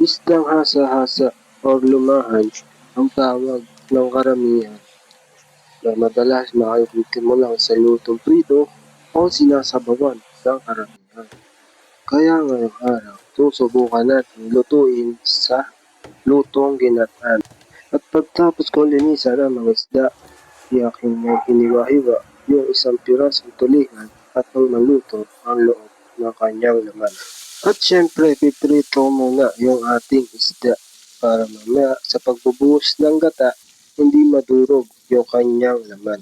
Isdang hasa-hasa o lumahan ang tawag ng karamihan na madalas makikita mo lang sa lutong prito o sinasabawan ng karamihan. Kaya ngayong araw, susubukan natin lutuin sa lutong ginataan. At pagtapos kong linisan ang mga isda, iyakin mo hiniwa-hiwa yung isang pirasong tulingan at ang maluto ang loob ng kanyang laman. At syempre, piprito muna yung ating isda para mamaya sa pagbubuhos ng gata, hindi madurog yung kanyang laman.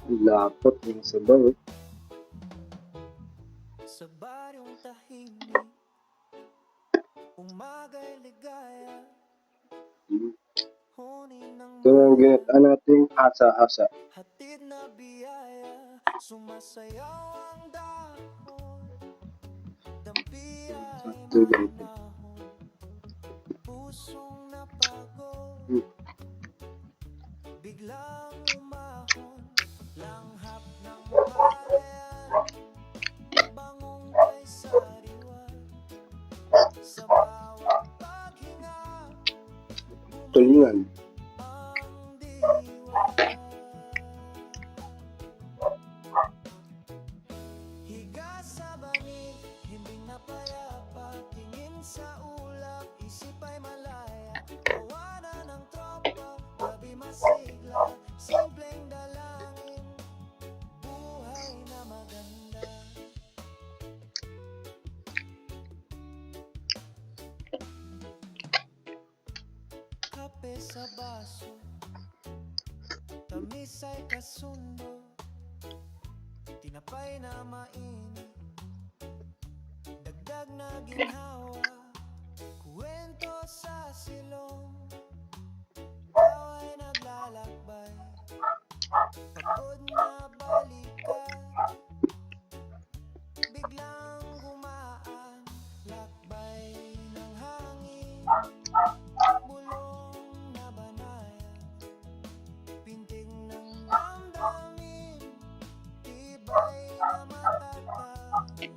Lapot yung sabaw. Sa baryong tahimik, umaga'y ligaya, hunin ng Ito ang ginataan natin hasa-hasa. hatid na biyaya, sumasayaw ang dahon, dampi ay manahon, pusong napagod, biglang umahon, langhap ng palayan, bangong kay sariwan, sa bawat paghinga, Tulingan. ang diwa. Higa sa bangin, himbing na payapa, tingin sa ulap, isip ay malaya, tawanan ng tropa, gabi masigla, simpleng dalangin, buhay na maganda. Kape sa baso, tamis ay kasundo, tinapay na mainit, dagdag na ginhawa, kuwento sa silong, tao ay naglalakbay, pagod na balikan, biglang gumaan, lakbay ng hangin, bulong na banayan, pintig ng damdamin, tibay na matatag.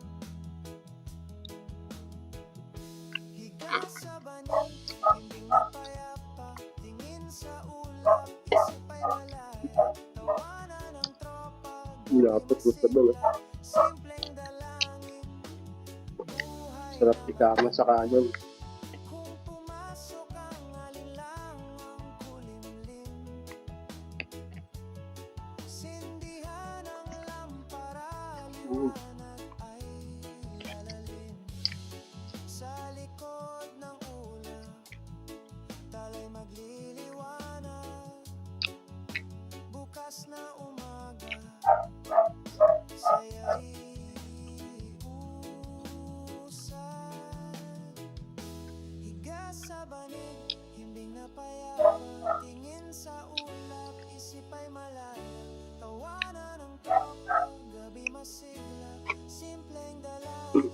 Higa sa banig, hindi na payapa, tingin sa ulap, isip ay malaya, tawanan ng tropa, Lapot yung sabaw. simpleng dalangin, buhay Sarap ikama sa kanin. kung pumasok ang alinlangang kulimlim, sindihan ang lampara, liwanag ay lalalim, sa likod ng ulap, talay magliliwanag, bukas na umaga, saya'y usad. Higa sa banig, himbing na payapa, tingin sa ulap, isip ay malaya, tawanan ng tropa, gabi masigla, simpleng dalangin,